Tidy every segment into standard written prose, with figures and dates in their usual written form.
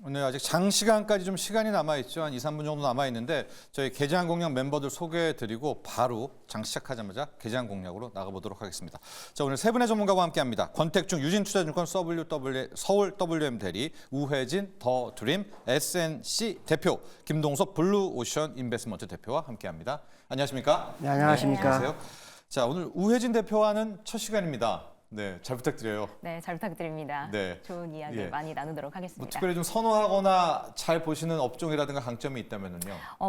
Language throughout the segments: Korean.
오늘 아직 장시간까지 좀 시간이 남아있죠. 한 2, 3분 정도 남아있는데 저희 개장 공략 member들 소개해드리고 바로 장 시작하자마자 개장 공략으로 나가보도록 하겠습니다. 자, 오늘 세 분의 전문가와 함께합니다. 권택중 유진투자증권 서울 WM 대리, 우회진 더 드림 SNC 대표, 김동석 블루오션 인베스먼트 대표와 함께합니다. 안녕하십니까? 네, 안녕하십니까? 네, 안녕하세요. 자, 오늘 우회진 대표와는 첫 시간입니다. 네, 잘 부탁드려요. 네, 잘 부탁드립니다. 네. 좋은 이야기 예. 많이 나누도록 하겠습니다. 뭐 특별히 좀 선호하거나 잘 보시는 업종이라든가 강점이 있다면요.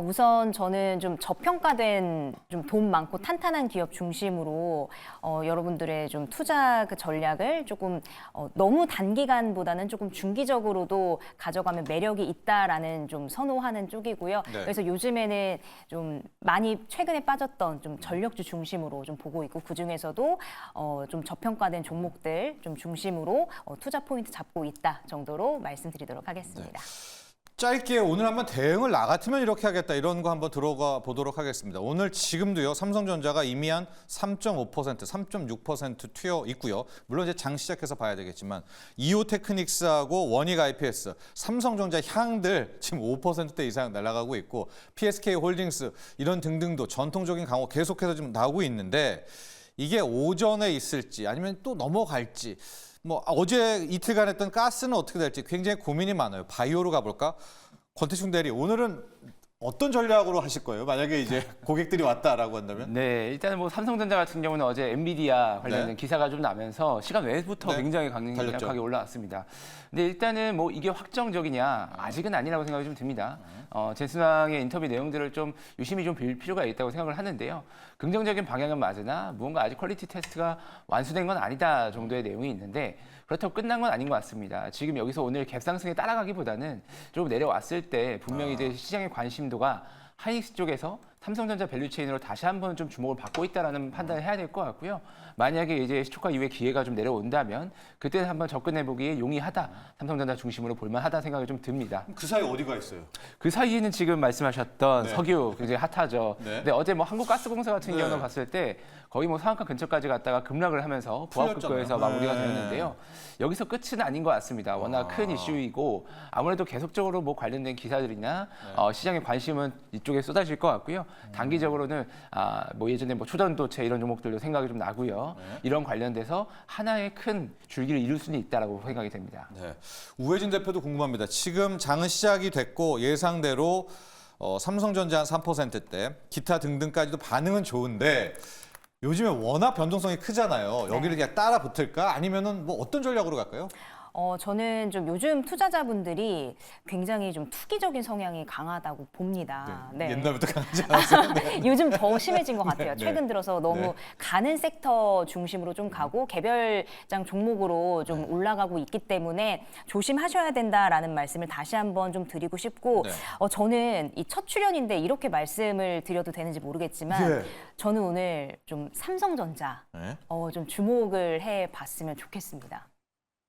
우선 저는 좀 저평가된 좀 돈 많고 탄탄한 기업 중심으로 여러분들의 좀 투자 그 전략을 조금 너무 단기간보다는 조금 중기적으로도 가져가면 매력이 있다라는 좀 선호하는 쪽이고요. 네. 그래서 요즘에는 좀 많이 최근에 빠졌던 좀 전력주 중심으로 좀 보고 있고 그 중에서도 좀 저평가된 종목들 좀 중심으로 투자 포인트 잡고 있다 정도로 말씀드리도록 하겠습니다. 짧게 오늘 한번 대응을 나 같으면 이렇게 하겠다 이런 거 한번 들어가 보도록 하겠습니다. 오늘 지금도요. 삼성전자가 이미 한 3.5%, 3.6% 튀어 있고요. 물론 이제 장 시작해서 봐야 되겠지만 이오테크닉스하고 원익 IPS, 삼성전자 향들 지금 5%대 이상 날아가고 있고 PSK홀딩스 이런 등등도 전통적인 강호 계속해서 지금 나오고 있는데 이게 오전에 있을지 아니면 또 넘어갈지 뭐 어제 이틀간 했던 가스는 어떻게 될지 굉장히 고민이 많아요. 바이오로 가볼까? 권태중 대리 오늘은 어떤 전략으로 하실 거예요? 만약에 이제 고객들이 왔다라고 한다면? 네, 일단은 뭐 삼성전자 같은 경우는 어제 엔비디아 관련된 네. 기사가 좀 나면서 시간 외부터 네. 굉장히 달렸죠. 강력하게 올라왔습니다. 근데 일단은 뭐 이게 확정적이냐 아직은 아니라고 생각이 좀 듭니다. 제순왕의 인터뷰 내용들을 좀 유심히 좀 볼 필요가 있다고 생각을 하는데요. 긍정적인 방향은 맞으나 무언가 아직 퀄리티 테스트가 완수된 건 아니다 정도의 내용이 있는데 그렇다고 끝난 건 아닌 것 같습니다. 지금 여기서 오늘 갭상승에 따라가기보다는 좀 내려왔을 때 분명히 이제 시장의 관심도가 하이닉스 쪽에서 삼성전자 밸류체인으로 다시 한번 좀 주목을 받고 있다라는 판단을 해야 될 것 같고요. 만약에 이제 시초가 이후에 기회가 좀 내려온다면 그때는 한번 접근해보기에 용이하다. 삼성전자 중심으로 볼만하다 생각이 좀 듭니다. 그 사이 어디가 있어요? 그 사이에는 지금 말씀하셨던 네. 석유 굉장히 핫하죠. 네. 근데 어제 뭐 한국가스공사 같은 네. 경우는 봤을 때 거의 뭐 상한가 근처까지 갔다가 급락을 하면서 부합국가에서 풀렸잖아요. 마무리가 네. 되었는데요. 여기서 끝은 아닌 것 같습니다. 워낙 큰 이슈이고 아무래도 계속적으로 뭐 관련된 기사들이나 시장의 관심은 이쪽에 쏟아질 것 같고요. 단기적으로는 뭐 예전에 뭐 초전도체 이런 종목들도 생각이 좀 나고요. 이런 관련돼서 하나의 큰 줄기를 이룰 수는 있다라고 생각이 됩니다. 네. 우회진 대표도 궁금합니다. 지금 장은 시작이 됐고 예상대로 삼성전자 한 3%대, 기타 등등까지도 반응은 좋은데 요즘에 워낙 변동성이 크잖아요. 여기를 그냥 따라 붙을까? 아니면은 뭐 어떤 전략으로 갈까요? 저는 좀 요즘 투자자분들이 굉장히 좀 투기적인 성향이 강하다고 봅니다. 네. 옛날부터 강하지 않았어요? 네. 요즘 더 심해진 것 같아요. 네, 네. 최근 들어서 너무 네. 가는 섹터 중심으로 좀 가고 개별장 종목으로 좀 올라가고 있기 때문에 조심하셔야 된다라는 말씀을 다시 한번 좀 드리고 싶고 네. 저는 이 첫 출연인데 이렇게 말씀을 드려도 되는지 모르겠지만 예. 저는 오늘 좀 삼성전자 네. 좀 주목을 해봤으면 좋겠습니다.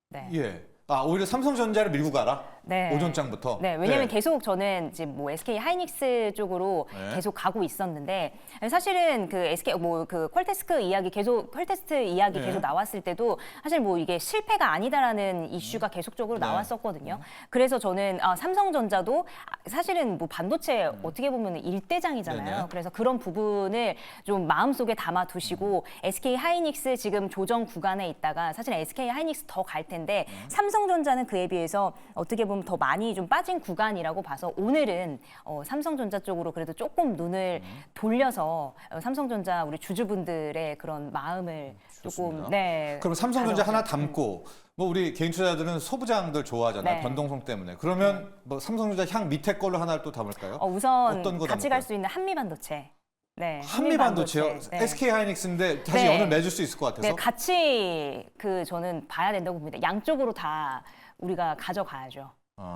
네. 예. 오히려 삼성전자를 밀고 가라? 네. 오전장부터? 네, 왜냐면 계속 저는 지금 뭐 SK 하이닉스 쪽으로 네. 계속 가고 있었는데 사실은 그 SK 뭐 그 퀄테스트 이야기 네. 계속 나왔을 때도 사실 뭐 이게 실패가 아니다라는 이슈가 계속적으로 네. 나왔었거든요. 그래서 저는 삼성전자도 사실은 뭐 반도체 어떻게 보면 일대장이잖아요. 네네. 그래서 그런 부분을 좀 마음속에 담아 두시고 SK 하이닉스 지금 조정 구간에 있다가 사실 SK 하이닉스 더 갈 텐데 삼성전자는 그에 비해서 어떻게 보면 더 많이 좀 빠진 구간이라고 봐서 오늘은 삼성전자 쪽으로 그래도 조금 눈을 돌려서 삼성전자 우리 주주분들의 그런 마음을 좋습니다. 조금 그럼 삼성전자 하나 가져가죠. 담고 뭐 우리 개인 투자자들은 소부장들 좋아하잖아요. 네. 변동성 때문에. 그러면 뭐 삼성전자 향 밑에 걸로 하나를 또 담을까요? 우선 어떤 거 같이 담을까요? 갈 수 있는 한미반도체. 네, 한미반도체요? 네. SK 하이닉스인데 다시 네. 연을 맺을 수 있을 것 같아서? 네, 같이 저는 봐야 된다고 봅니다. 양쪽으로 다 우리가 가져가야죠.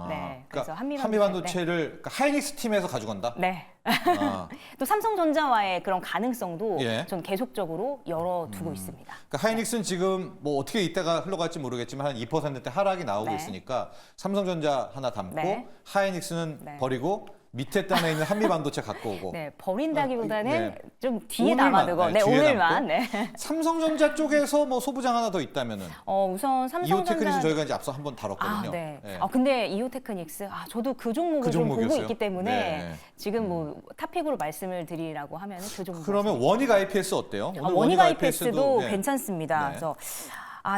네, 그래서 그러니까 한미반도체, 한미반도체를 그러니까 하이닉스 팀에서 가져간다? 네. 아, 또 삼성전자와의 그런 가능성도 예. 전 계속적으로 열어두고 있습니다. 그러니까 하이닉스는 지금 뭐 어떻게 이따가 흘러갈지 모르겠지만 한 2%대 하락이 나오고 네. 있으니까 삼성전자 하나 담고 네. 하이닉스는 네. 버리고 밑에 땅에 있는 한미반도체 갖고 오고 네, 버린다기보다는 네. 좀 뒤에 오늘만, 남아두고, 네, 뒤에 오늘만. 네. 삼성전자 쪽에서 뭐 소부장 하나 더 있다면은 우선 이오테크닉스 삼성전자. 저희가 이제 앞서 한번 다뤘거든요. 네. 예. 근데 이오테크닉스, 저도 그 종목을 그 좀 보고 종목이었어요? 있기 때문에 네. 지금 뭐 탑픽으로 말씀을 드리라고 하면 그 종목. 그러면 원익 IPS 어때요? 오늘 원익 IPS도 네. 괜찮습니다. 네. 그래서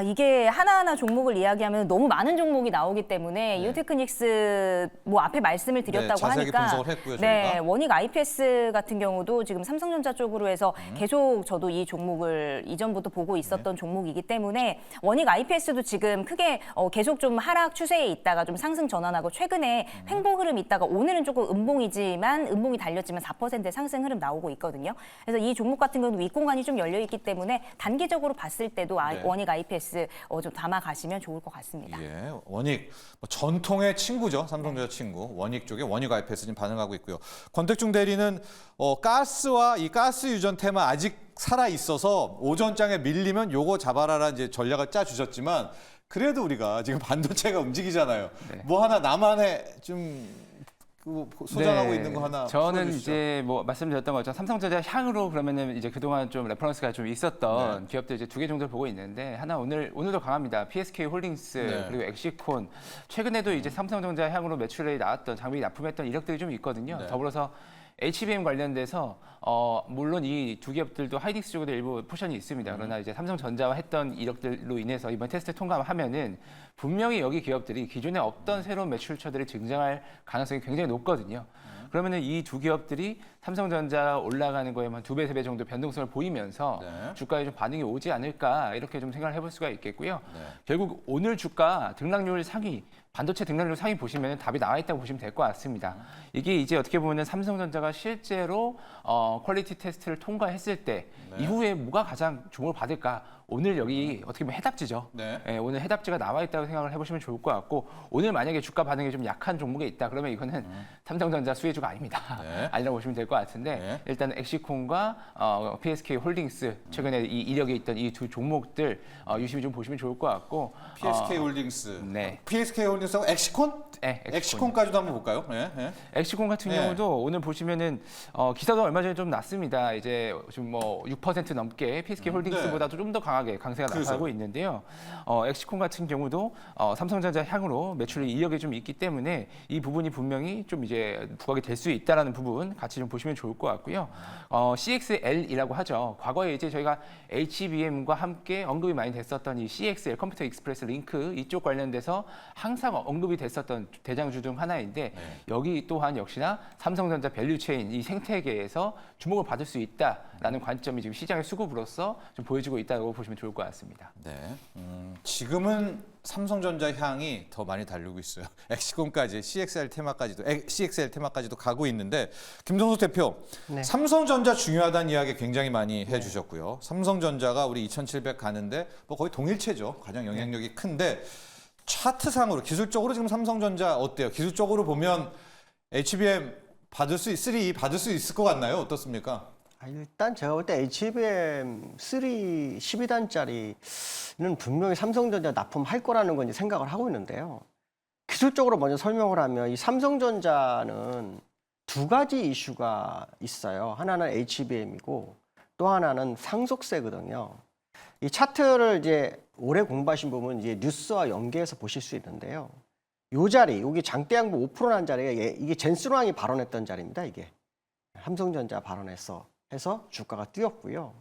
이게 하나하나 종목을 이야기하면 너무 많은 종목이 나오기 때문에 네. 이오테크닉스 뭐 앞에 말씀을 드렸다고 네, 자세하게 하니까 분석을 했고요, 네, 저희가. 원익 IPS 같은 경우도 지금 삼성전자 쪽으로 해서 계속 저도 이 종목을 이전부터 보고 있었던 네. 종목이기 때문에 원익 IPS도 지금 크게 계속 좀 하락 추세에 있다가 좀 상승 전환하고 최근에 횡보 흐름 있다가 오늘은 조금 음봉이 달렸지만 4% 상승 흐름 나오고 있거든요. 그래서 이 종목 같은 경우는 윗공간이 좀 열려 있기 때문에 단기적으로 봤을 때도 네. 원익 IPS 좀 담아 가시면 좋을 것 같습니다. 예, 원익 뭐 전통의 친구죠. 삼성전자 친구. 원익 쪽에 원익 IPS 지금 반응하고 있고요. 권택중 대리는 가스와 이 가스 유전 테마 아직 살아 있어서 오전장에 밀리면 요거 잡아라라는 이제 전략을 짜 주셨지만 그래도 우리가 지금 반도체가 움직이잖아요. 네. 뭐 하나 나만의 좀 소장하고 네, 있는 거 하나 저는 풀어주시죠. 이제 뭐 말씀드렸던 것처럼 삼성전자 향으로 그러면은 이제 그동안 좀 레퍼런스가 좀 있었던 네. 기업들 이제 2개 정도 보고 있는데 하나 오늘도 강합니다. PSK 홀딩스 네. 그리고 엑시콘 최근에도 이제 삼성전자 향으로 매출이 나왔던 장비 납품했던 이력들이 좀 있거든요. 네. 더불어서 HBM 관련돼서 물론 이 두 기업들도 하이닉스 쪽에도 일부 포션이 있습니다. 그러나 이제 삼성전자와 했던 이력들로 인해서 이번 테스트 통과하면은 분명히 여기 기업들이 기존에 없던 새로운 매출처들이 증정할 가능성이 굉장히 높거든요. 그러면은 이 두 기업들이 삼성전자 올라가는 거에 한 2배, 3배 정도 변동성을 보이면서 네. 주가에 좀 반응이 오지 않을까 이렇게 좀 생각을 해볼 수가 있겠고요. 네. 결국 오늘 주가 등락률 상위, 반도체 등락률 상위 보시면 답이 나와 있다고 보시면 될 것 같습니다. 이게 이제 어떻게 보면 삼성전자가 실제로 퀄리티 테스트를 통과했을 때 네. 이후에 뭐가 가장 주목을 받을까? 오늘 여기 어떻게 보면 해답지죠. 네. 예, 오늘 해답지가 나와 있다고 생각을 해보시면 좋을 것 같고 오늘 만약에 주가 반응이 좀 약한 종목에 있다 그러면 이거는 삼성전자 수혜주가 아닙니다. 네. 아니라고 보시면 될 것 같은데 네. 일단 엑시콘과 PSK 홀딩스 최근에 이 이력에 있던 이 두 종목들 유심히 좀 보시면 좋을 것 같고 PSK 홀딩스, 네. PSK 홀딩스하고 엑시콘? 네, 엑시콘까지도 한번 볼까요? 네. 네. 엑시콘 같은 네. 경우도 오늘 보시면은 기사도 얼마 전에 좀 났습니다. 이제 좀 뭐 6% 넘게 PSK 홀딩스보다도 좀 더 강하게 강세가 그래서. 나타나고 있는데요. 엑시콘 같은 경우도 삼성전자 향으로 매출이 이력이 좀 있기 때문에 이 부분이 분명히 좀 이제 부각이 될 수 있다라는 부분 같이 좀 보시면 좋을 것 같고요. CXL이라고 하죠. 과거에 이제 저희가 HBM과 함께 언급이 많이 됐었던 이 CXL 컴퓨터 익스프레스 링크 이쪽 관련돼서 항상 언급이 됐었던 대장주 중 하나인데 여기 또한 역시나 삼성전자 밸류체인 이 생태계에서 주목을 받을 수 있다라는 관점이 지금 시장의 수급으로서 좀 보여지고 있다고 보시면 좋을 것 같습니다. 네. 지금은 삼성전자 향이 더 많이 달리고 있어요. 엑시콘까지, CXL 테마까지도 가고 있는데 김성수 대표, 네. 삼성전자 중요하다는 이야기 굉장히 많이 해주셨고요. 삼성전자가 우리 2,700 가는데 뭐 거의 동일체죠. 가장 영향력이 큰데 차트상으로 기술적으로 지금 삼성전자 어때요? 기술적으로 보면 HBM 받을 수 있을 것 같나요? 어떻습니까? 일단 제가 볼 때 HBM3 12단짜리는 분명히 삼성전자 납품할 거라는 건 이제 생각을 하고 있는데요. 기술적으로 먼저 설명을 하면 이 삼성전자는 두 가지 이슈가 있어요. 하나는 HBM이고 또 하나는 상속세거든요. 이 차트를 이제 오래 공부하신 분은 이제 뉴스와 연계해서 보실 수 있는데요. 요 자리, 여기 장대양부 5%란 자리가 이게 젠스랑이 발언했던 자리입니다. 이게 삼성전자 발언해서 해서 주가가 뛰었고요.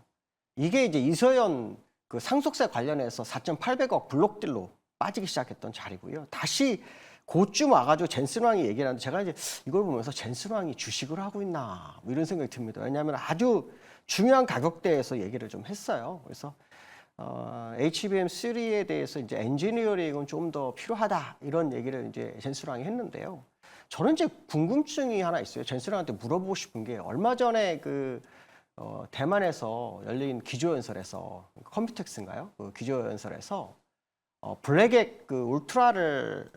이게 이제 이서연 그 상속세 관련해서 4,800억 블록딜로 빠지기 시작했던 자리고요. 다시 고쯤 와가지고 젠스랑이 얘기를 하는데 제가 이제 이걸 보면서 젠스랑이 주식을 하고 있나 뭐 이런 생각이 듭니다. 왜냐하면 아주 중요한 가격대에서 얘기를 좀 했어요. 그래서 HBM3에 대해서 이제 엔지니어링은 좀 더 필요하다 이런 얘기를 이제 젠스랑이 했는데요. 저는 이제 궁금증이 하나 있어요. 젠스랑한테 물어보고 싶은 게 얼마 전에 대만에서 열린 기조연설에서 컴퓨텍스인가요? 그 기조연설에서 블랙액 그 울트라를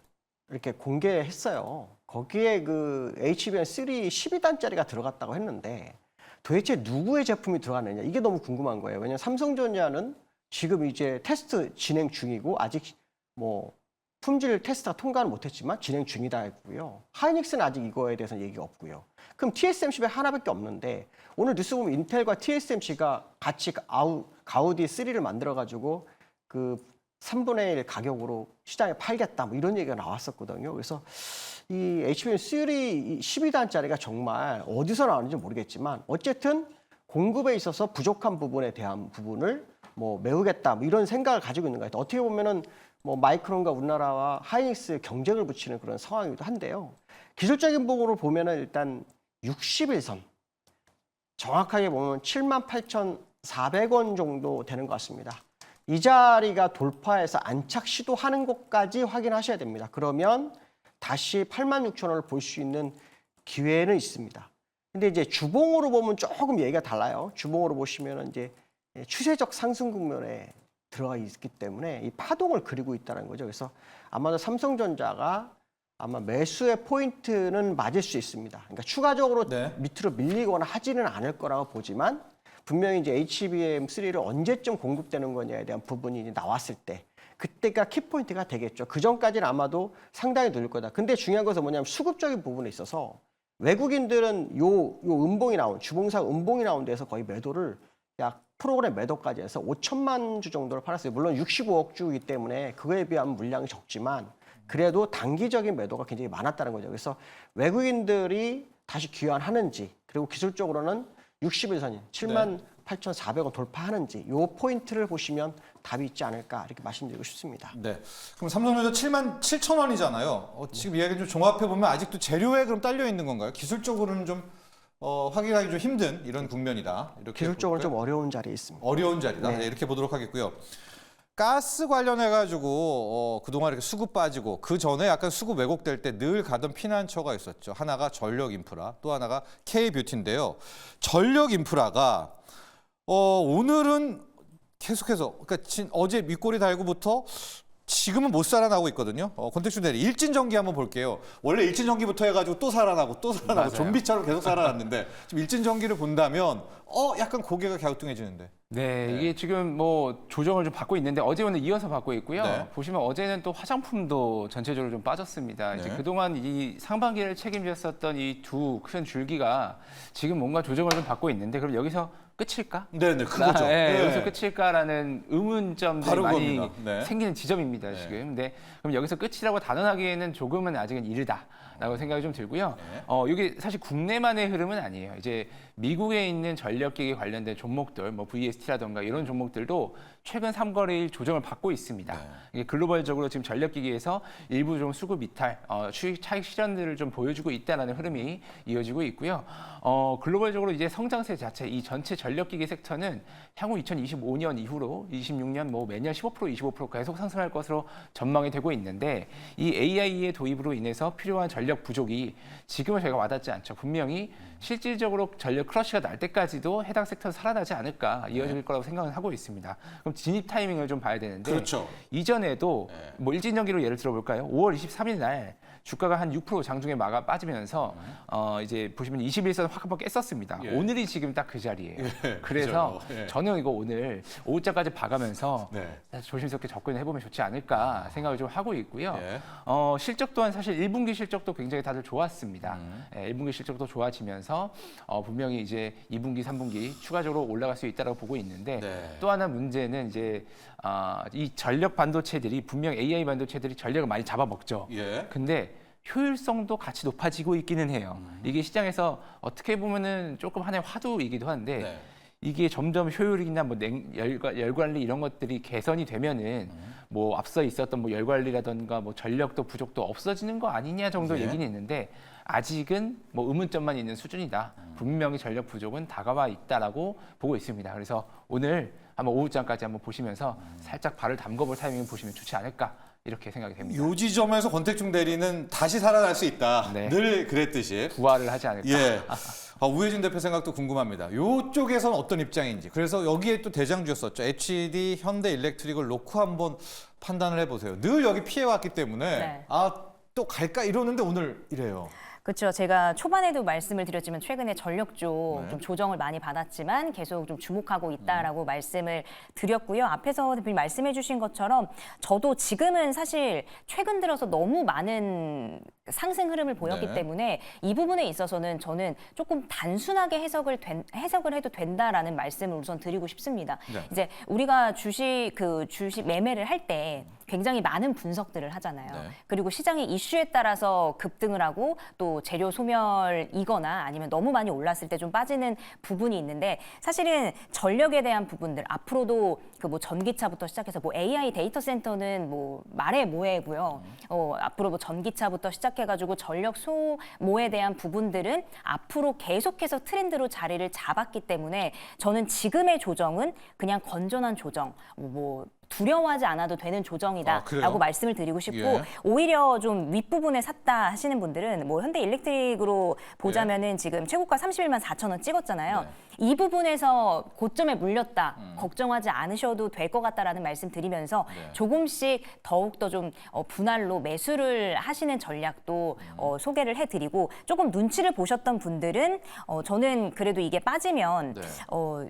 이렇게 공개했어요. 거기에 그 HBM3 12단짜리가 들어갔다고 했는데 도대체 누구의 제품이 들어갔느냐 이게 너무 궁금한 거예요. 왜냐하면 삼성전자는 지금 이제 테스트 진행 중이고 아직 뭐 품질 테스트가 통과는 못했지만 진행 중이다 했고요. 하이닉스는 아직 이거에 대해서는 얘기가 없고요. 그럼 TSMC가 하나밖에 없는데 오늘 뉴스 보면 인텔과 TSMC가 같이 가우디 3를 만들어가지고 그 3분의 1 가격으로 시장에 팔겠다 뭐 이런 얘기가 나왔었거든요. 그래서 이 HBM3 12단짜리가 정말 어디서 나왔는지 모르겠지만 어쨌든 공급에 있어서 부족한 부분에 대한 부분을 뭐 메우겠다 뭐 이런 생각을 가지고 있는 것 같아요. 어떻게 보면은 뭐 마이크론과 우리나라와 하이닉스 경쟁을 붙이는 그런 상황이기도 한데요. 기술적인 부분으로 보면은 일단 60일선 정확하게 보면 78,400원 정도 되는 것 같습니다. 이 자리가 돌파해서 안착 시도하는 것까지 확인하셔야 됩니다. 그러면 다시 86,000원을 볼 수 있는 기회는 있습니다. 근데 이제 주봉으로 보면 조금 얘기가 달라요. 주봉으로 보시면 이제 추세적 상승 국면에 들어가 있기 때문에 이 파동을 그리고 있다는 거죠. 그래서 아마도 삼성전자가 아마 매수의 포인트는 맞을 수 있습니다. 그러니까 추가적으로 네. 밑으로 밀리거나 하지는 않을 거라고 보지만 분명히 이제 HBM3를 언제쯤 공급되는 거냐에 대한 부분이 이제 나왔을 때 그때가 키포인트가 되겠죠. 그 전까지는 아마도 상당히 늘릴 거다. 근데 중요한 것은 뭐냐면 수급적인 부분에 있어서 외국인들은 요 음봉이 나온 주봉상 음봉이 나온 데서 거의 매도를 약 프로그램 매도까지 해서 5천만 주 정도를 팔았어요. 물론 65억 주이기 때문에 그거에 비하면 물량이 적지만 그래도 단기적인 매도가 굉장히 많았다는 거죠. 그래서 외국인들이 다시 귀환하는지 그리고 기술적으로는 60일선인 78,400원 돌파하는지 요 포인트를 보시면 답이 있지 않을까 이렇게 말씀드리고 싶습니다. 네. 그럼 삼성전자 77,000원이잖아요. 지금 이야기 좀 종합해 보면 아직도 재료에 그럼 딸려 있는 건가요? 기술적으로는 좀 확인하기 좀 힘든 이런 국면이다. 이렇게 기술적으로 볼까요? 좀 어려운 자리에 있습니다. 어려운 자리다. 네, 이렇게 보도록 하겠고요. 가스 관련해 가지고 그동안 이렇게 수급 빠지고 그 전에 약간 수급 왜곡될 때 늘 가던 피난처가 있었죠. 하나가 전력 인프라, 또 하나가 K뷰티인데요. 전력 인프라가 오늘은 계속해서 그러니까 어제 밑꼬리 달고부터 지금은 못 살아나고 있거든요. 권택준 대리 일진전기 한번 볼게요. 원래 일진전기부터 해가지고 또 살아나고 또 살아나고 맞아요. 좀비처럼 계속 살아났는데 지금 일진전기를 본다면 약간 고개가 갸우뚱해지는데. 네, 이게 지금 뭐 조정을 좀 받고 있는데 어제 오늘 이어서 받고 있고요. 네. 보시면 어제는 또 화장품도 전체적으로 좀 빠졌습니다. 이제 네. 그동안 이 상반기를 책임졌었던 이 두 큰 줄기가 지금 뭔가 조정을 좀 받고 있는데 그럼 여기서 끝일까? 네네 그거죠. 네, 여기서 끝일까라는 의문점들이 바로 많이 그겁니다. 네. 생기는 지점입니다, 네. 지금. 근데 그럼 여기서 끝이라고 단언하기에는 조금은 아직은 이르다라고 생각이 좀 들고요. 네. 이게 사실 국내만의 흐름은 아니에요. 이제 미국에 있는 전력기기 관련된 종목들, 뭐 VST라던가 이런 종목들도 최근 3거래일 조정을 받고 있습니다. 네. 이게 글로벌적으로 지금 전력기기에서 일부 좀 수급 이탈, 차익 실현들을 좀 보여주고 있다는 흐름이 이어지고 있고요. 글로벌적으로 이제 성장세 자체, 이 전체 전력기기 섹터는 향후 2025년 이후로 26년 뭐 매년 15% 25% 계속 상승할 것으로 전망이 되고 있는데 이 AI의 도입으로 인해서 필요한 전력 부족이 지금은 저희가 와닿지 않죠. 분명히 실질적으로 전력 크러쉬가 날 때까지도 해당 섹터는 살아나지 않을까 이어질 거라고 생각을 하고 있습니다. 그럼 진입 타이밍을 좀 봐야 되는데 그렇죠. 이전에도 뭐 일진전기로 예를 들어볼까요? 5월 23일 날 주가가 한 6% 장중에 빠지면서 이제 보시면 21선 확 한번 깼었습니다. 예. 오늘이 지금 딱 그 자리예요. 예, 그래서 그죠. 예. 저는 이거 오늘 오후장까지 봐가면서 네. 조심스럽게 접근을 해보면 좋지 않을까 생각을 좀 하고 있고요. 예. 실적 또한 사실 1분기 실적도 굉장히 다들 좋았습니다. 1분기 실적도 좋아지면서 분명히 이제 2분기, 3분기 추가적으로 올라갈 수 있다고 보고 있는데 네. 또 하나 문제는 이제 이 전력 반도체들이 분명 AI 반도체들이 전력을 많이 잡아먹죠. 예. 근데 효율성도 같이 높아지고 있기는 해요. 이게 시장에서 어떻게 보면은 조금 하나의 화두이기도 한데 네. 이게 점점 효율이나 뭐 열 관리 이런 것들이 개선이 되면은 뭐 앞서 있었던 뭐 열 관리라던가 뭐 전력도 부족도 없어지는 거 아니냐 정도 네. 얘기는 있는데 아직은 뭐 의문점만 있는 수준이다. 분명히 전력 부족은 다가와 있다라고 보고 있습니다. 그래서 오늘 한번 오후장까지 한번 보시면서 살짝 발을 담궈볼 타이밍을 보시면 좋지 않을까 이렇게 생각이 됩니다. 요 지점에서 권택중 대리는 다시 살아날 수 있다. 네. 늘 그랬듯이. 부활을 하지 않을까. 예. 우혜진 대표 생각도 궁금합니다. 요쪽에서는 어떤 입장인지. 그래서 여기에 또 대장주였었죠. HD, 현대 일렉트릭을 놓고 한번 판단을 해보세요. 늘 여기 피해왔기 때문에 네. 또 갈까 이러는데 오늘 이래요. 그렇죠. 제가 초반에도 말씀을 드렸지만 최근에 전력 쪽 네. 좀 조정을 많이 받았지만 계속 좀 주목하고 있다라고 말씀을 드렸고요. 앞에서 대표님 말씀해 주신 것처럼 저도 지금은 사실 최근 들어서 너무 많은 상승 흐름을 보였기 네. 때문에 이 부분에 있어서는 저는 조금 단순하게 해석을 해도 된다라는 말씀을 우선 드리고 싶습니다. 네. 이제 우리가 주식 매매를 할 때 굉장히 많은 분석들을 하잖아요. 네. 그리고 시장의 이슈에 따라서 급등을 하고 또 재료 소멸이거나 아니면 너무 많이 올랐을 때 좀 빠지는 부분이 있는데 사실은 전력에 대한 부분들 앞으로도 그 뭐 전기차부터 시작해서 뭐 AI 데이터 센터는 뭐 말해 뭐해고요. 앞으로 뭐 전기차부터 시작해가지고 전력 소모에 대한 부분들은 앞으로 계속해서 트렌드로 자리를 잡았기 때문에 저는 지금의 조정은 그냥 건전한 조정, 뭐 두려워하지 않아도 되는 조정이다라고 그래요? 말씀을 드리고 싶고 예. 오히려 좀 윗부분에 샀다 하시는 분들은 뭐 현대 일렉트릭으로 보자면은 지금 최고가 31만 4천 원 찍었잖아요. 네. 이 부분에서 고점에 물렸다. 걱정하지 않으셔도 될 것 같다라는 말씀 드리면서 네. 조금씩 더욱더 좀 분할로 매수를 하시는 전략도 소개를 해드리고 조금 눈치를 보셨던 분들은 저는 그래도 이게 빠지면 네.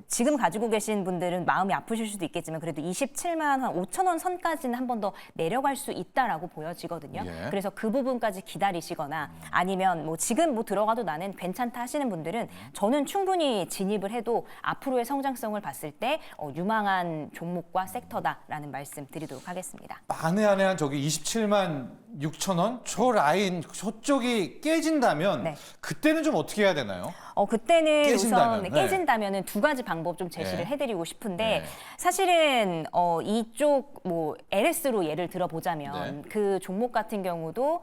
지금 가지고 계신 분들은 마음이 아프실 수도 있겠지만 그래도 27만 한 5천 원 선까지는 한 번 더 내려갈 수 있다라고 보여지거든요. 예. 그래서 그 부분까지 기다리시거나 아니면 뭐 지금 뭐 들어가도 나는 괜찮다 하시는 분들은 저는 충분히 진입을 해도 앞으로의 성장성을 봤을 때 유망한 종목과 섹터다라는 말씀 드리도록 하겠습니다. 만에 안에 한 저기 27만 6천 원? 저 라인 저쪽이 깨진다면 네. 그때는 좀 어떻게 해야 되나요? 그때는 깨진다면, 우선 네. 깨진다면은 두 가지 방법 좀 제시를 네. 해드리고 싶은데 네. 사실은 이쪽 뭐 LS로 예를 들어보자면 네. 그 종목 같은 경우도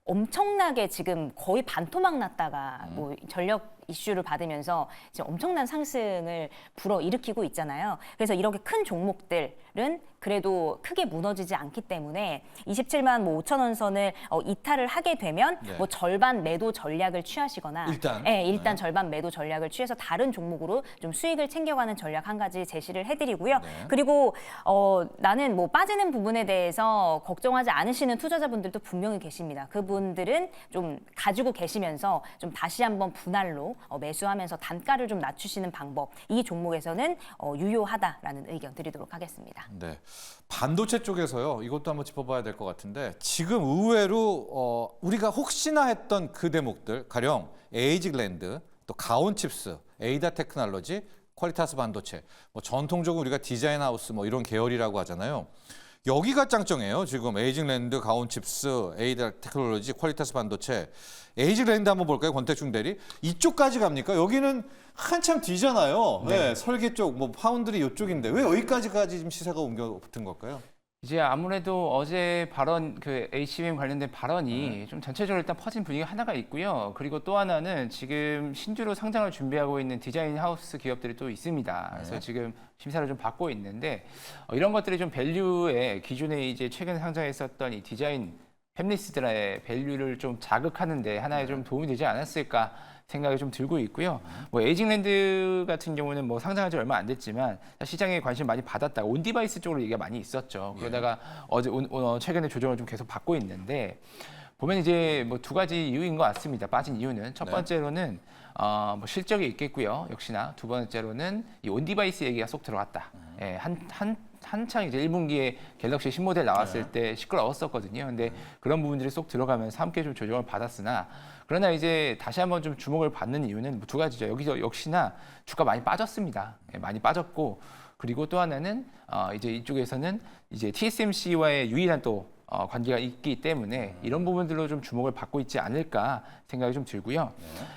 엄청나게 지금 거의 반토막 났다가 뭐 전력 이슈를 받으면서 지금 엄청난 상승을 불어일으키고 있잖아요. 그래서 이렇게 큰 종목들은 그래도 크게 무너지지 않기 때문에 27만 뭐 5천 원 선을 이탈을 하게 되면 네. 뭐 절반 매도 전략을 취하시거나 일단? 일단 네. 절반 매도 전략을 취해서 다른 종목으로 좀 수익을 챙겨가는 전략 한 가지 제시를 해드리고요. 네. 그리고 나는 뭐 빠지는 부분에 대해서 걱정하지 않으시는 투자자분들도 분명히 계십니다. 그분들은 좀 가지고 계시면서 좀 다시 한번 분할로 매수하면서 단가를 좀 낮추시는 방법 이 종목에서는 유효하다라는 의견 드리도록 하겠습니다. 네. 반도체 쪽에서요. 이것도 한번 짚어봐야 될 것 같은데 지금 의외로 우리가 혹시나 했던 그 대목들 가령 에이직랜드, 또 가온칩스, 에이다 테크놀로지, 퀄리타스 반도체, 뭐 전통적으로 우리가 디자인 하우스 뭐 이런 계열이라고 하잖아요. 여기가 짱짱해요. 지금 에이직랜드, 가온칩스, 에이다 테크놀로지, 퀄리타스 반도체. 에이직랜드 한번 볼까요? 권태중 대리. 이쪽까지 갑니까? 여기는 한참 뒤잖아요. 네. 설계 쪽, 뭐 파운드리 이쪽인데 왜 여기까지 지금 시세가 옮겨 붙은 걸까요? 이제 아무래도 어제 발언 그 HBM 관련된 발언이 네. 좀 전체적으로 일단 퍼진 분위기가 하나가 있고요. 그리고 또 하나는 지금 신주로 상장을 준비하고 있는 디자인 하우스 기업들이 또 있습니다. 그래서 네. 지금 심사를 좀 받고 있는데 이런 것들이 좀 밸류에 기존에 이제 최근 상장했었던 이 디자인 팹리스들의 밸류를 좀 자극하는데 하나의 좀 도움이 되지 않았을까 생각이 좀 들고 있고요. 뭐 에이징랜드 같은 경우는 뭐 상장한 지 얼마 안 됐지만 시장에 관심 많이 받았다. 온 디바이스 쪽으로 얘기가 많이 있었죠. 그러다가 최근에 조정을 좀 계속 받고 있는데 보면 이제 뭐 두 가지 이유인 것 같습니다. 빠진 이유는 첫 네. 번째로는 뭐 실적이 있겠고요. 역시나 두 번째로는 이 온 디바이스 얘기가 쏙 들어갔다. 예, 한창 이제 1분기에 갤럭시 신모델 나왔을 때 시끄러웠었거든요. 근데 그런 부분들이 쏙 들어가면서 함께 좀 조정을 받았으나 그러나 이제 다시 한번 좀 주목을 받는 이유는 두 가지죠. 여기서 역시나 주가 많이 빠졌습니다. 예, 많이 빠졌고 그리고 또 하나는 이제 이쪽에서는 이제 TSMC와의 유일한 또 관계가 있기 때문에 이런 부분들로 좀 주목을 받고 있지 않을까 생각이 좀 들고요.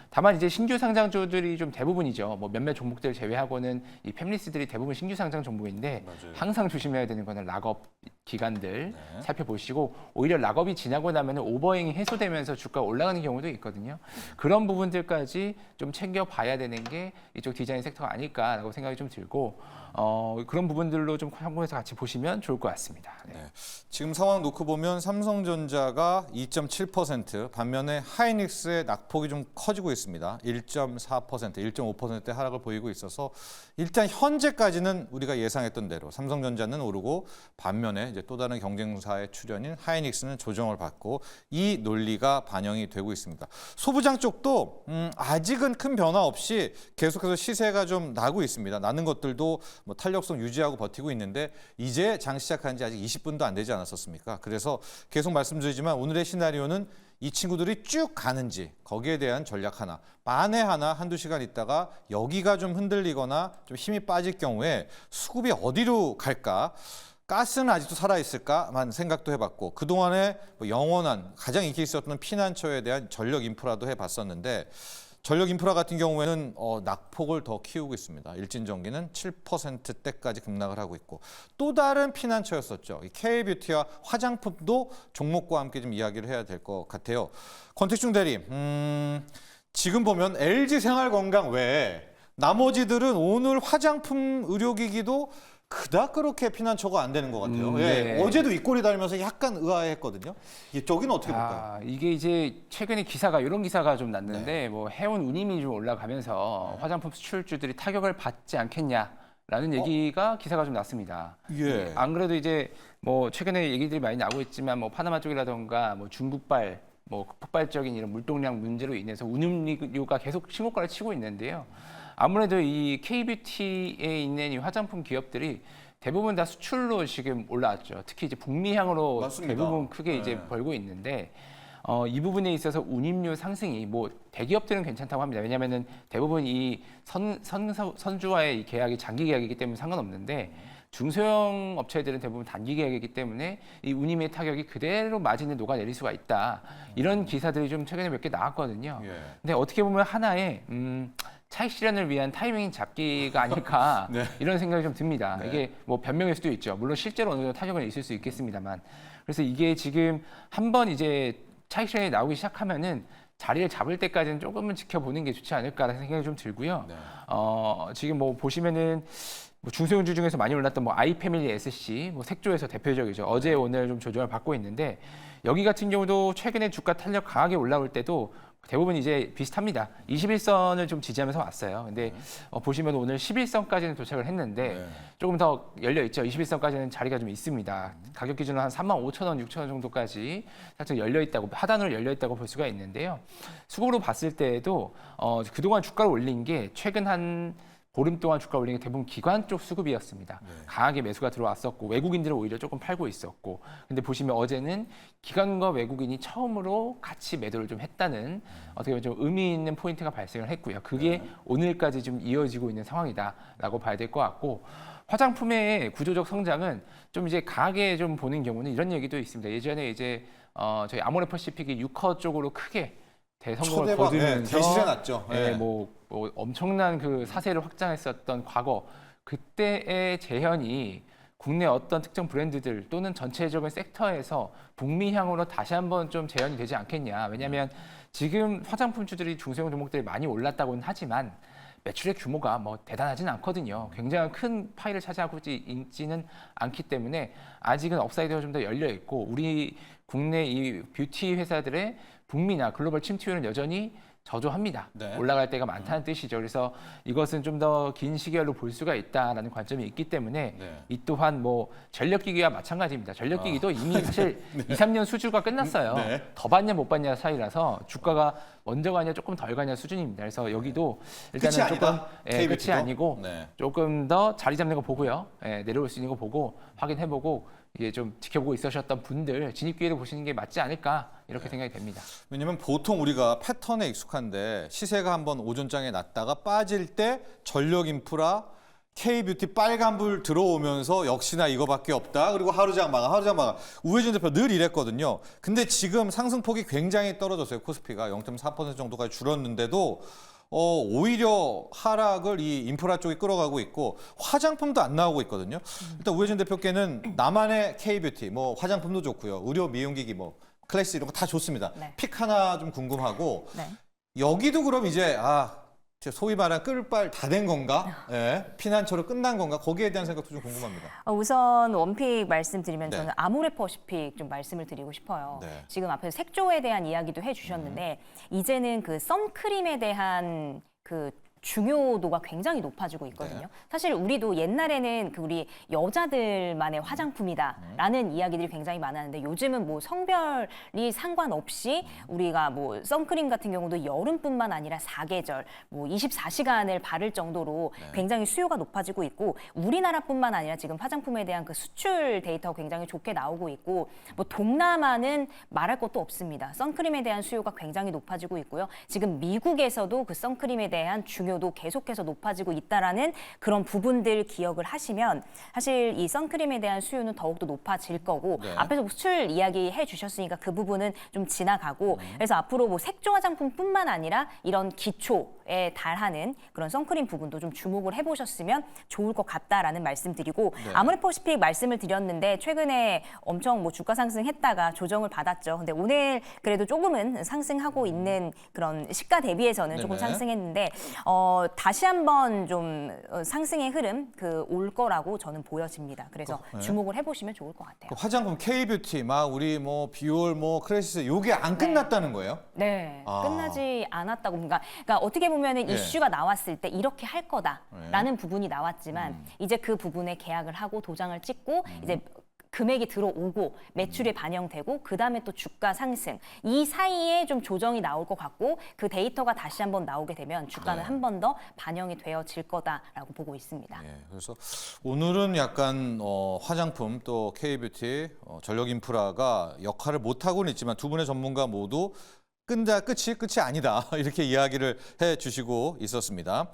다만 이제 신규 상장주들이 좀 대부분이죠. 뭐 몇몇 종목들 제외하고는 이 팹리스들이 대부분 신규 상장 종목인데 맞아요. 항상 조심해야 되는 거는 락업 기간들 살펴보시고 오히려 락업이 지나고 나면 오버행이 해소되면서 주가가 올라가는 경우도 있거든요. 그런 부분들까지 좀 챙겨봐야 되는 게 이쪽 디자인 섹터가 아닐까라고 생각이 좀 들고 그런 부분들로 좀 참고해서 같이 보시면 좋을 것 같습니다. 네. 네. 지금 상황 놓고 보면 삼성전자가 2.7%, 반면에 하이닉스의 낙폭이 좀 커지고 있습니다. 1.4%, 1.5%의 하락을 보이고 있어서 일단 현재까지는 우리가 예상했던 대로 삼성전자는 오르고 반면에 이제 또 다른 경쟁사의 출연인 하이닉스는 조정을 받고 이 논리가 반영이 되고 있습니다. 소부장 쪽도 아직은 큰 변화 없이 계속해서 시세가 좀 나고 있습니다. 나는 것들도 뭐 탄력성 유지하고 버티고 있는데 이제 장 시작한 지 아직 20분도 안 되지 않았었습니까? 그래서 계속 말씀드리지만 오늘의 시나리오는 이 친구들이 쭉 가는지 거기에 대한 전략 하나, 만에 하나 한두 시간 있다가 여기가 좀 흔들리거나 좀 힘이 빠질 경우에 수급이 어디로 갈까? 가스는 아직도 살아있을까만 생각도 해봤고 그동안에 뭐 영원한 가장 인기 있었던 피난처에 대한 전력 인프라도 해봤었는데 전력 인프라 같은 경우에는 낙폭을 더 키우고 있습니다. 일진전기는 7%대까지 급락을 하고 있고 또 다른 피난처였었죠. K뷰티와 화장품도 종목과 함께 좀 이야기를 해야 될 것 같아요. 권택중 대리, 지금 보면 LG생활건강 외에 나머지들은 오늘 화장품 의료기기도 그닥 그렇게 피난처가 안 되는 것 같아요. 네. 예, 어제도 이 꼴이 달면서 약간 의아했거든요. 저기는 어떻게 볼까요? 이게 이제 최근에 이런 기사가 좀 났는데 뭐 해운 운임이 좀 올라가면서 화장품 수출주들이 타격을 받지 않겠냐라는 얘기가 기사가 좀 났습니다. 예. 안 그래도 이제 뭐 최근에 얘기들이 많이 나오고 있지만 뭐 파나마 쪽이라던가 뭐 중국발 뭐 폭발적인 이런 물동량 문제로 인해서 운임료가 계속 신고가를 치고 있는데요. 아무래도 이 K뷰티에 있는 이 화장품 기업들이 대부분 다 수출로 지금 올라왔죠. 특히 이제 북미향으로 맞습니다. 대부분 크게 이제 네. 벌고 있는데 이 부분에 있어서 운임료 상승이 뭐 대기업들은 괜찮다고 합니다. 왜냐하면은 대부분 이 선주와의 이 계약이 장기 계약이기 때문에 상관없는데 중소형 업체들은 대부분 단기 계약이기 때문에 이 운임의 타격이 그대로 마진에 녹아내릴 수가 있다. 이런 기사들이 좀 최근에 몇 개 나왔거든요. 예. 근데 어떻게 보면 하나의 차익 실현을 위한 타이밍 잡기가 아닐까 네. 이런 생각이 좀 듭니다. 네. 이게 뭐 변명일 수도 있죠. 물론 실제로 어느 정도 타격은 있을 수 있겠습니다만. 그래서 이게 지금 한번 이제 차익 실현이 나오기 시작하면은 자리를 잡을 때까지는 조금은 지켜보는 게 좋지 않을까라는 생각이 좀 들고요. 네. 지금 뭐 보시면은 뭐 중소형주 중에서 많이 올랐던 뭐 아이패밀리 SC, 뭐 색조에서 대표적이죠. 어제 오늘 좀 조정을 받고 있는데 여기 같은 경우도 최근에 주가 탄력 강하게 올라올 때도 대부분 이제 비슷합니다. 21선을 좀 지지하면서 왔어요. 근데 보시면 오늘 11선까지는 도착을 했는데 네. 조금 더 열려 있죠. 21선까지는 자리가 좀 있습니다. 가격 기준으로 한 35,000원, 6,000원 정도까지 살짝 열려 있다고 하단으로 열려 있다고 볼 수가 있는데요. 수급으로 봤을 때에도 그동안 주가를 올린 게 최근 한 보름 동안 주가 올린 게 대부분 기관 쪽 수급이었습니다. 강하게 매수가 들어왔었고 외국인들은 오히려 조금 팔고 있었고 근데 보시면 어제는 기관과 외국인이 처음으로 같이 매도를 좀 했다는 어떻게 보면 좀 의미 있는 포인트가 발생을 했고요. 그게 오늘까지 좀 이어지고 있는 상황이다라고 봐야 될 것 같고 화장품의 구조적 성장은 좀 이제 강하게 좀 보는 경우는 이런 얘기도 있습니다. 예전에 이제 저희 아모레퍼시픽이 6커 쪽으로 크게 대성공을 초대박, 거두면서 대시제 났죠. 예, 뭐 엄청난 그 사세를 확장했었던 과거 그때의 재현이 국내 어떤 특정 브랜드들 또는 전체적인 섹터에서 북미향으로 다시 한번 좀 재현이 되지 않겠냐. 왜냐하면 지금 화장품주들이 중소형 종목들이 많이 올랐다고는 하지만 매출의 규모가 뭐 대단하진 않거든요. 굉장히 큰 파일을 차지하고 있지는 않기 때문에 아직은 업사이드가 좀 더 열려 있고 우리 국내 이 뷰티 회사들의 북미나 글로벌 침투율은 여전히 저조합니다. 네. 올라갈 때가 많다는 뜻이죠. 그래서 이것은 좀 더 긴 시계열로 볼 수가 있다라는 관점이 있기 때문에 네. 이 또한 뭐 전력기기와 마찬가지입니다. 전력기기도 이미 사실 2, 3년 수주가 끝났어요. 네. 더 받냐 못 받냐 사이라서 주가가 먼저 가냐 조금 덜 가냐 수준입니다. 그래서 여기도 일단은 끝이 조금 아니다. 끝이 KBT 도? 아니고 네. 조금 더 자리 잡는 거 보고요. 내려올 수 있는 거 보고 확인해보고 이게 좀 지켜보고 있으셨던 분들 진입 기회를 보시는 게 맞지 않을까 이렇게 생각이 됩니다. 왜냐면 보통 우리가 패턴에 익숙한데 시세가 한번 오전장에 났다가 빠질 때 전력 인프라 K뷰티 빨간불 들어오면서 역시나 이거밖에 없다. 그리고 하루장 마감. 우회전 대표 늘 이랬거든요. 근데 지금 상승폭이 굉장히 떨어졌어요. 코스피가 0.4% 정도까지 줄었는데도 오히려 하락을 이 인프라 쪽이 끌어가고 있고 화장품도 안 나오고 있거든요. 일단 우회전 대표께는 나만의 K뷰티, 뭐 화장품도 좋고요. 의료 미용기기 뭐 클래스 이런 거 다 좋습니다. 네. 픽 하나 좀 궁금하고 네. 여기도 그럼 이제 소위 말하는 끌발 다 된 건가? 예, 피난처로 끝난 건가? 거기에 대한 생각도 좀 궁금합니다. 우선 원픽 말씀드리면 네. 저는 아모레퍼시픽 좀 말씀을 드리고 싶어요. 네. 지금 앞에서 색조에 대한 이야기도 해주셨는데 이제는 그 선크림에 대한 그 중요도가 굉장히 높아지고 있거든요. 네. 사실 우리도 옛날에는 그 우리 여자들만의 화장품이다라는 이야기들이 굉장히 많았는데 요즘은 뭐 성별이 상관없이 우리가 뭐 선크림 같은 경우도 여름뿐만 아니라 사계절, 뭐 24시간을 바를 정도로 굉장히 수요가 높아지고 있고 우리나라뿐만 아니라 지금 화장품에 대한 그 수출 데이터가 굉장히 좋게 나오고 있고 뭐 동남아는 말할 것도 없습니다. 선크림에 대한 수요가 굉장히 높아지고 있고요. 지금 미국에서도 그 선크림에 대한 중요도 계속해서 높아지고 있다라는 그런 부분들 기억을 하시면 사실 이 선크림에 대한 수요는 더욱더 높아질 거고 네. 앞에서 뭐 수출 이야기해 주셨으니까 그 부분은 좀 지나가고 그래서 앞으로 뭐 색조 화장품뿐만 아니라 이런 기초에 달하는 그런 선크림 부분도 좀 주목을 해보셨으면 좋을 것 같다라는 말씀드리고 네. 아모레퍼시픽 말씀을 드렸는데 최근에 엄청 뭐 주가 상승했다가 조정을 받았죠. 근데 오늘 그래도 조금은 상승하고 있는 그런 시가 대비해서는 조금 네네. 상승했는데 다시 한번 좀 상승의 흐름 올 거라고 저는 보여집니다. 그래서 네. 주목을 해보시면 좋을 것 같아요. 그 화장품 K뷰티, 막 우리 뭐 비올, 뭐 크레시스 요게 안 끝났다는 거예요? 네, 아. 끝나지 않았다고. 그러니까 어떻게 보면은 예. 이슈가 나왔을 때 이렇게 할 거다라는 부분이 나왔지만 이제 그 부분에 계약을 하고 도장을 찍고 이제 금액이 들어오고 매출에 반영되고 그다음에 또 주가 상승 이 사이에 좀 조정이 나올 것 같고 그 데이터가 다시 한번 나오게 되면 주가는 네. 한 번 더 반영이 되어질 거다라고 보고 있습니다. 예, 그래서 오늘은 약간 화장품 또 K뷰티, 전력 인프라가 역할을 못 하고는 있지만 두 분의 전문가 모두 끝이 아니다 이렇게 이야기를 해주시고 있었습니다.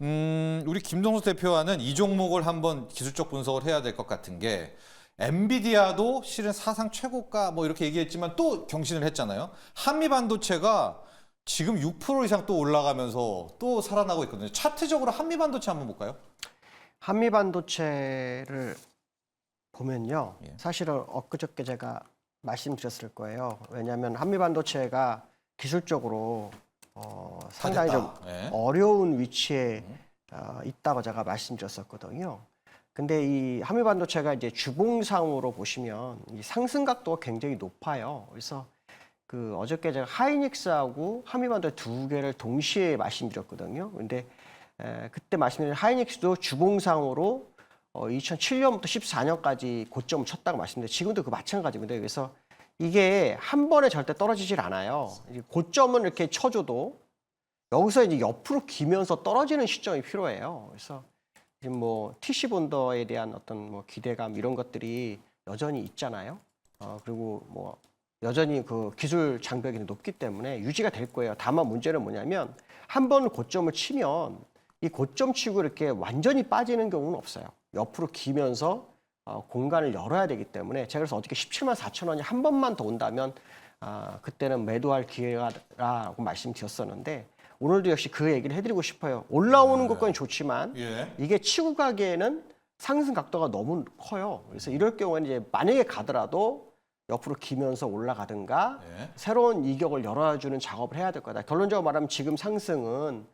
우리 김동수 대표와는 이 종목을 한번 기술적 분석을 해야 될 것 같은 게. 엔비디아도 실은 사상 최고가 뭐 이렇게 얘기했지만 또 경신을 했잖아요. 한미반도체가 지금 6% 이상 또 올라가면서 또 살아나고 있거든요. 차트적으로 한미반도체 한번 볼까요? 한미반도체를 보면요. 예. 사실은 엊그저께 제가 말씀드렸을 거예요. 왜냐하면 한미반도체가 기술적으로 상당히 좀 예. 어려운 위치에 있다고 제가 말씀드렸었거든요. 근데 이 한미반도체가 이제 주봉상으로 보시면 이 상승 각도가 굉장히 높아요. 그래서 그 어저께 제가 하이닉스하고 한미반도체 두 개를 동시에 말씀드렸거든요. 근데 그때 말씀드린 하이닉스도 주봉상으로 2007년부터 14년까지 고점을 쳤다고 말씀드렸는데 지금도 그 마찬가지입니다. 그래서 이게 한 번에 절대 떨어지질 않아요. 고점은 이렇게 쳐줘도 여기서 이제 옆으로 기면서 떨어지는 시점이 필요해요. 그래서 지금 뭐 TC 본더에 대한 어떤 뭐 기대감 이런 것들이 여전히 있잖아요. 그리고 뭐 여전히 그 기술 장벽이 높기 때문에 유지가 될 거예요. 다만 문제는 뭐냐면 한 번 고점을 치면 이 고점 치고 이렇게 완전히 빠지는 경우는 없어요. 옆으로 기면서 공간을 열어야 되기 때문에 제가 그래서 어저께 17만 4천 원이 한 번만 더 온다면 그때는 매도할 기회라고 말씀드렸었는데 오늘도 역시 그 얘기를 해드리고 싶어요. 올라오는 것까지 좋지만 예. 이게 치고 가기에는 상승 각도가 너무 커요. 그래서 이럴 경우에는 이제 만약에 가더라도 옆으로 기면서 올라가든가 예. 새로운 이격을 열어주는 작업을 해야 될 거다. 결론적으로 말하면 지금 상승은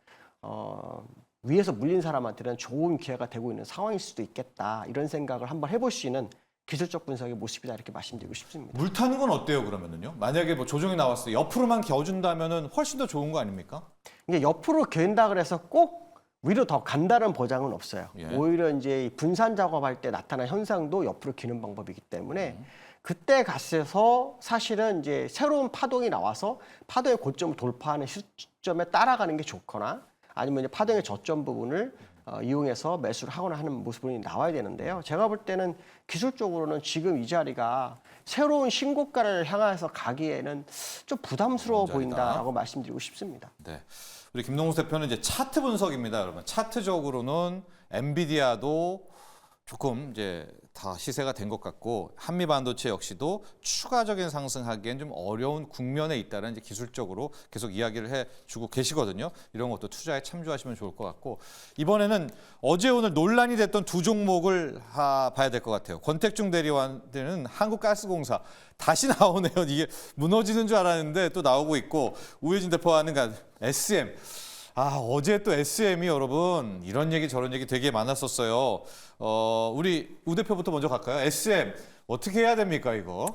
위에서 물린 사람한테는 좋은 기회가 되고 있는 상황일 수도 있겠다. 이런 생각을 한번 해볼 수 있는 기술적 분석의 모습이다 이렇게 말씀드리고 싶습니다. 물 타는 건 어때요 그러면은요? 만약에 뭐 조정이 나왔어요. 옆으로만 겨준다면은 훨씬 더 좋은 거 아닙니까? 이게 옆으로 견다 그래서 꼭 위로 더 간다는 보장은 없어요. 예. 오히려 이제 분산 작업할 때 나타난 현상도 옆으로 기는 방법이기 때문에 그때 갔어서 사실은 이제 새로운 파동이 나와서 파동의 고점을 돌파하는 시점에 따라가는 게 좋거나 아니면 이제 파동의 저점 부분을 이용해서 매수를 하거나 하는 모습이 나와야 되는데요. 제가 볼 때는 기술적으로는 지금 이 자리가 새로운 신고가를 향해서 가기에는 좀 부담스러워 자리다. 보인다라고 말씀드리고 싶습니다. 네. 우리 김동수 대표는 이제 차트 분석입니다, 여러분. 차트적으로는 엔비디아도 조금 이제 다 시세가 된 것 같고 한미 반도체 역시도 추가적인 상승하기엔 좀 어려운 국면에 있다는 이제 기술적으로 계속 이야기를 해주고 계시거든요. 이런 것도 투자에 참조하시면 좋을 것 같고 이번에는 어제 오늘 논란이 됐던 두 종목을 봐야 될 것 같아요. 권택중 대리와는 한국가스공사 다시 나오네요. 이게 무너지는 줄 알았는데 또 나오고 있고 우혜진 대표와는 SM. 어제 또 SM이 여러분 이런 얘기 저런 얘기 되게 많았었어요. 우리 우 대표부터 먼저 갈까요? SM 어떻게 해야 됩니까 이거?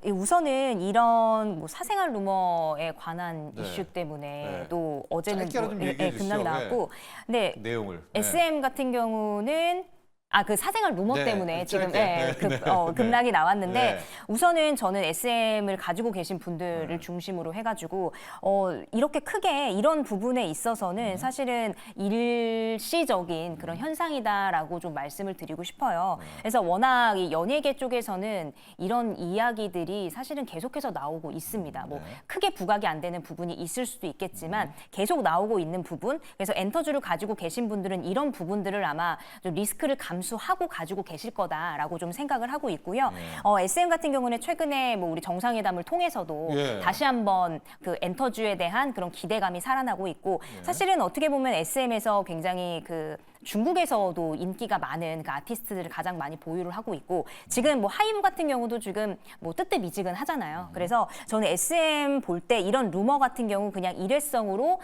우선은 이런 뭐 사생활 루머에 관한 네. 이슈 때문에 네. 또 어제는 짧게라도 좀 얘기해 주시죠. 급락이 나왔고, 근데 내용을. SM 같은 경우는 그 사생활 루머 네, 때문에 지금 짧게. 급락이 나왔는데 네. 우선은 저는 SM을 가지고 계신 분들을 중심으로 해가지고 이렇게 크게 이런 부분에 있어서는 사실은 일시적인 그런 현상이다라고 좀 말씀을 드리고 싶어요. 그래서 워낙 이 연예계 쪽에서는 이런 이야기들이 사실은 계속해서 나오고 있습니다. 뭐 크게 부각이 안 되는 부분이 있을 수도 있겠지만 계속 나오고 있는 부분. 그래서 엔터주를 가지고 계신 분들은 이런 부분들을 아마 좀 리스크를 감수하고 가지고 계실 거다라고 좀 생각을 하고 있고요. SM 같은 경우는 최근에 뭐 우리 정상회담을 통해서도 예. 다시 한번 그 엔터주에 대한 그런 기대감이 살아나고 있고 사실은 어떻게 보면 SM에서 굉장히 그 중국에서도 인기가 많은 그 아티스트들을 가장 많이 보유를 하고 있고 지금 뭐 하이브 같은 경우도 지금 뭐 뜨뜻미지근하잖아요. 그래서 저는 SM 볼 때 이런 루머 같은 경우 그냥 일회성으로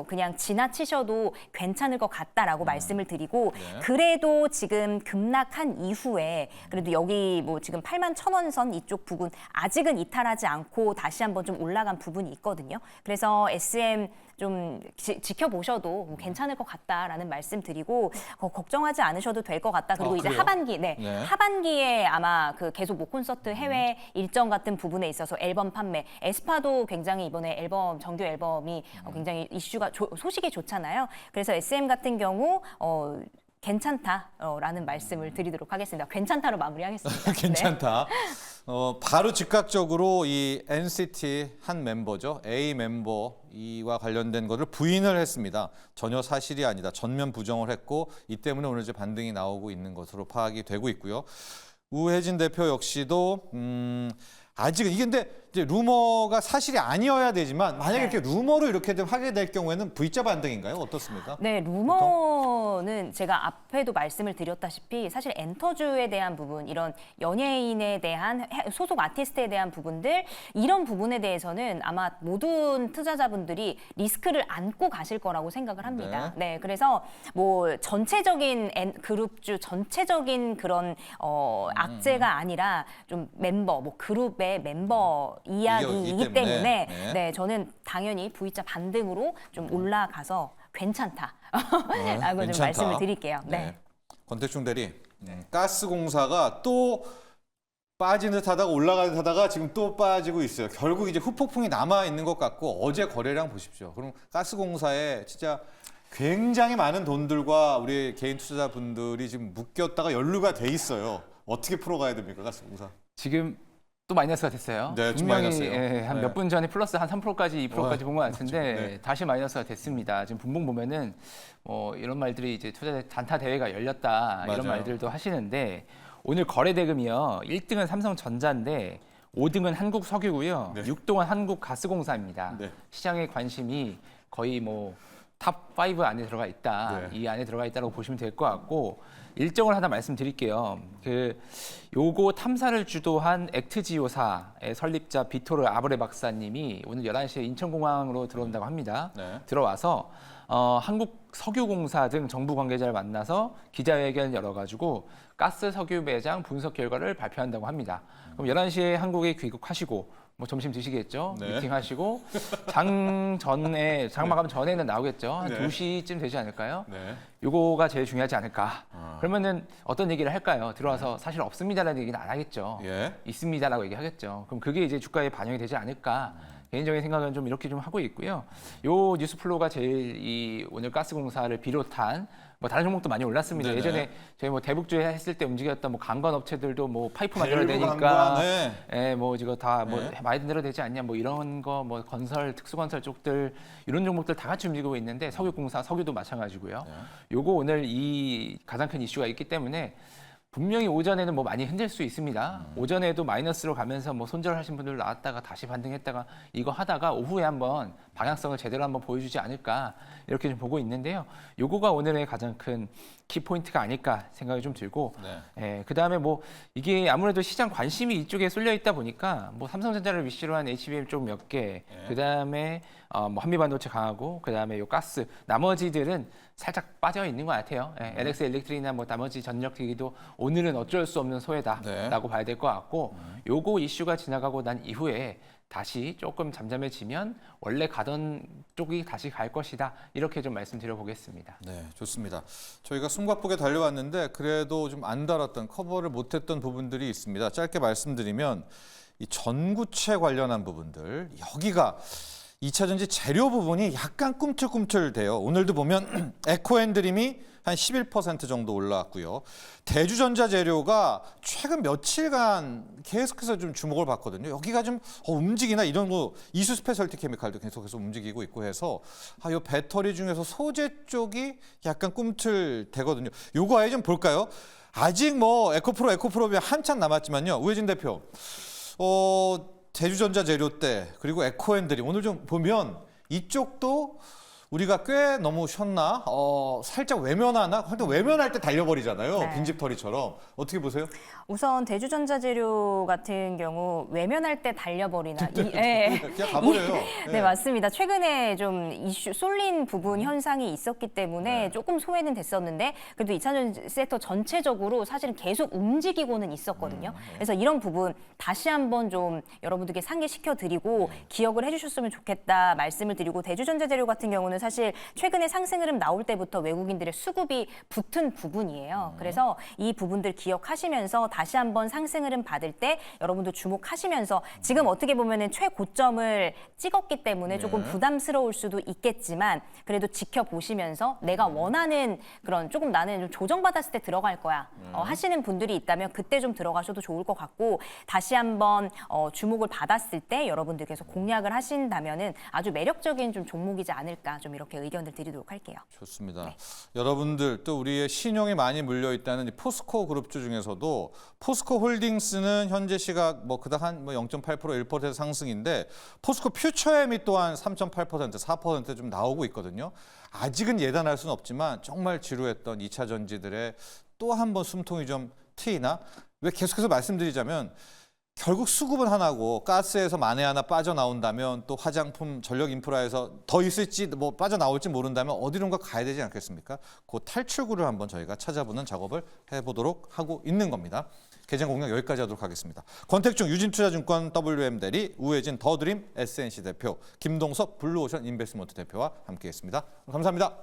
그냥 지나치셔도 괜찮을 것 같다라고 말씀을 드리고 그래도 지금 급락한 이후에 그래도 여기 뭐 지금 81,000원 선 이쪽 부분 아직은 이탈하지 않고 다시 한번 좀 올라간 부분이 있거든요. 그래서 SM 좀 지켜보셔도 뭐 괜찮을 것 같다라는 말씀 드리고 걱정하지 않으셔도 될 것 같다. 그리고 이제 그래요? 하반기, 네. 하반기에 아마 그 계속 뭐 콘서트 해외 일정 같은 부분에 있어서 앨범 판매, 에스파도 굉장히 이번에 앨범 정규 앨범이 굉장히 이슈가 소식이 좋잖아요. 그래서 SM 같은 경우 괜찮다라는 말씀을 드리도록 하겠습니다. 괜찮다로 마무리하겠습니다. 괜찮다. 바로 즉각적으로 이 NCT 한 멤버죠. A 멤버 이와 관련된 것을 부인을 했습니다. 전혀 사실이 아니다. 전면 부정을 했고 이 때문에 오늘 이제 반등이 나오고 있는 것으로 파악이 되고 있고요. 우혜진 대표 역시도 아직은 이게 근데 이제 루머가 사실이 아니어야 되지만 만약에 이렇게 루머로 이렇게 좀 하게 될 경우에는 V자 반등인가요? 어떻습니까? 네, 루머는 제가 앞에도 말씀을 드렸다시피 사실 엔터주에 대한 부분, 이런 연예인에 대한 소속 아티스트에 대한 부분들 이런 부분에 대해서는 아마 모든 투자자분들이 리스크를 안고 가실 거라고 생각을 합니다. 네, 그래서 뭐 전체적인 그룹주 전체적인 그런 악재가 아니라 좀 멤버, 뭐 그룹의 멤버 이야기이기 때문에 네, 저는 당연히 V자 반등으로 좀 올라가서 괜찮다라고 좀 말씀을 드릴게요. 네. 권태충 대리, 가스공사가 또 빠진 듯 하다가 올라가는 듯 하다가 지금 또 빠지고 있어요. 결국 이제 후폭풍이 남아 있는 것 같고 어제 거래량 보십시오. 그럼 가스공사에 진짜 굉장히 많은 돈들과 우리 개인 투자자분들이 지금 묶였다가 연루가 돼 있어요. 어떻게 풀어가야 됩니까, 가스공사? 지금 또 마이너스가 됐어요. 네, 좀 분명히 마이너스요. 한 몇 분 전에 플러스 한 3%까지 2%까지 본 것 같은데 네. 다시 마이너스가 됐습니다. 지금 분봉 보면은 이런 말들이 이제 투자 단타 대회가 열렸다 이런 맞아요. 말들도 하시는데 오늘 거래 대금이요. 1등은 삼성전자인데 5등은 한국석유고요. 네. 6등은 한국가스공사입니다. 네. 시장의 관심이 거의 뭐 탑5 안에 들어가 있다. 네. 이 안에 들어가 있다고 보시면 될 것 같고 일정을 하나 말씀드릴게요. 요거 탐사를 주도한 액트지오사의 설립자 비토르 아브레 박사님이 오늘 11시에 인천공항으로 들어온다고 합니다. 네. 들어와서 한국석유공사 등 정부 관계자를 만나서 기자회견 열어가지고 가스 석유 매장 분석 결과를 발표한다고 합니다. 그럼 11시에 한국에 귀국하시고 뭐 점심 드시겠죠? 네. 미팅하시고 장 마감 전에는 나오겠죠? 한 네. 2시쯤 되지 않을까요? 네. 요거가 제일 중요하지 않을까. 그러면은 어떤 얘기를 할까요? 들어와서 사실 없습니다라는 얘기는 안 하겠죠. 예. 있습니다라고 얘기하겠죠. 그럼 그게 이제 주가에 반영이 되지 않을까. 개인적인 생각은 좀 이렇게 좀 하고 있고요. 요 뉴스 플로우가 제일 이 오늘 가스공사를 비롯한 뭐 다른 종목도 많이 올랐습니다. 네네. 예전에 저희 뭐 대북주에 했을 때 움직였던 뭐 강건 업체들도 뭐 파이프 만들어야 일부 되니까, 강건, 네. 예, 뭐 이거 다 뭐 네. 많이 들어야 되지 않냐, 뭐 이런 거 뭐 건설, 특수건설 쪽들 이런 종목들 다 같이 움직이고 있는데 석유공사, 석유도 마찬가지고요. 요거 오늘 이 가장 큰 이슈가 있기 때문에. 분명히 오전에는 뭐 많이 흔들 수 있습니다. 오전에도 마이너스로 가면서 뭐 손절하신 분들 나왔다가 다시 반등했다가 이거 하다가 오후에 한번 방향성을 제대로 한번 보여주지 않을까 이렇게 좀 보고 있는데요. 요거가 오늘의 가장 큰 키포인트가 아닐까 생각이 좀 들고 그다음에 뭐 이게 아무래도 시장 관심이 이쪽에 쏠려 있다 보니까 뭐 삼성전자를 위시로 한 HBM 쪽 몇 개, 그다음에 뭐 한미반도체 강하고 그다음에 요 가스 나머지들은 살짝 빠져 있는 것 같아요. LX 일렉트릭이나 뭐 나머지 전력기기도 오늘은 어쩔 수 없는 소외다라고 봐야 될 것 같고 요거 이슈가 지나가고 난 이후에 다시 조금 잠잠해지면 원래 가던 쪽이 다시 갈 것이다. 이렇게 좀 말씀드려 보겠습니다. 네, 좋습니다. 저희가 숨가쁘게 달려왔는데 그래도 좀 안 달았던 커버를 못했던 부분들이 있습니다. 짧게 말씀드리면 이 전구체 관련한 부분들 여기가 2차 전지 재료 부분이 약간 꿈틀꿈틀돼요. 오늘도 보면 에코앤드림이 한 11% 정도 올라왔고요. 대주전자 재료가 최근 며칠간 계속해서 좀 주목을 받거든요. 여기가 좀 움직이나 이런 거 이수 스페셜티 케미칼도 계속해서 움직이고 있고 해서 이 배터리 중에서 소재 쪽이 약간 꿈틀대거든요. 요거 아예 좀 볼까요? 아직 뭐 에코프로비 한참 남았지만요. 우혜진 대표, 대주전자 재료 때 그리고 에코앤드림 오늘 좀 보면 이쪽도 우리가 꽤 너무 쉬었나? 살짝 외면하나? 하여튼 외면할 때 달려버리잖아요. 네. 빈집털이처럼. 어떻게 보세요? 우선 대주전자 재료 같은 경우 외면할 때 달려버리나 그냥 가버려요. 네, 맞습니다. 최근에 좀 이슈 쏠린 부분 현상이 있었기 때문에 조금 소외는 됐었는데 그래도 2차전지 섹터 전체적으로 사실은 계속 움직이고는 있었거든요. 그래서 이런 부분 다시 한번 좀 여러분들께 상기시켜 드리고 기억을 해주셨으면 좋겠다 말씀을 드리고 대주전자 재료 같은 경우는 사실 최근에 상승 흐름 나올 때부터 외국인들의 수급이 붙은 부분이에요. 그래서 이 부분들 기억하시면서 다시 한번 상승 흐름 받을 때 여러분도 주목하시면서 지금 어떻게 보면은 최고점을 찍었기 때문에 조금 부담스러울 수도 있겠지만 그래도 지켜보시면서 내가 원하는 그런 조금 나는 좀 조정받았을 때 들어갈 거야 하시는 분들이 있다면 그때 좀 들어가셔도 좋을 것 같고 다시 한번 주목을 받았을 때 여러분들께서 공략을 하신다면은 아주 매력적인 좀 종목이지 않을까 좀 이렇게 의견을 드리도록 할게요. 좋습니다. 여러분들 또 우리의 신용이 많이 물려 있다는 이 포스코 그룹주 중에서도 포스코 홀딩스는 현재 시각 뭐 그닥 한 0.8% 1% 상승인데 포스코 퓨처엠이 또한 3.8% 4% 좀 나오고 있거든요. 아직은 예단할 수는 없지만 정말 지루했던 2차 전지들의 또 한 번 숨통이 좀 트이나 왜 계속해서 말씀드리자면 결국 수급은 하나고 가스에서 만에 하나 빠져나온다면 또 화장품 전력 인프라에서 더 있을지 뭐 빠져나올지 모른다면 어디론가 가야 되지 않겠습니까? 그 탈출구를 한번 저희가 찾아보는 작업을 해보도록 하고 있는 겁니다. 개장 공략 여기까지 하도록 하겠습니다. 권택중 유진투자증권 WM 대리, 우혜진 더드림 SNC 대표, 김동석 블루오션 인베스트먼트 대표와 함께했습니다. 감사합니다.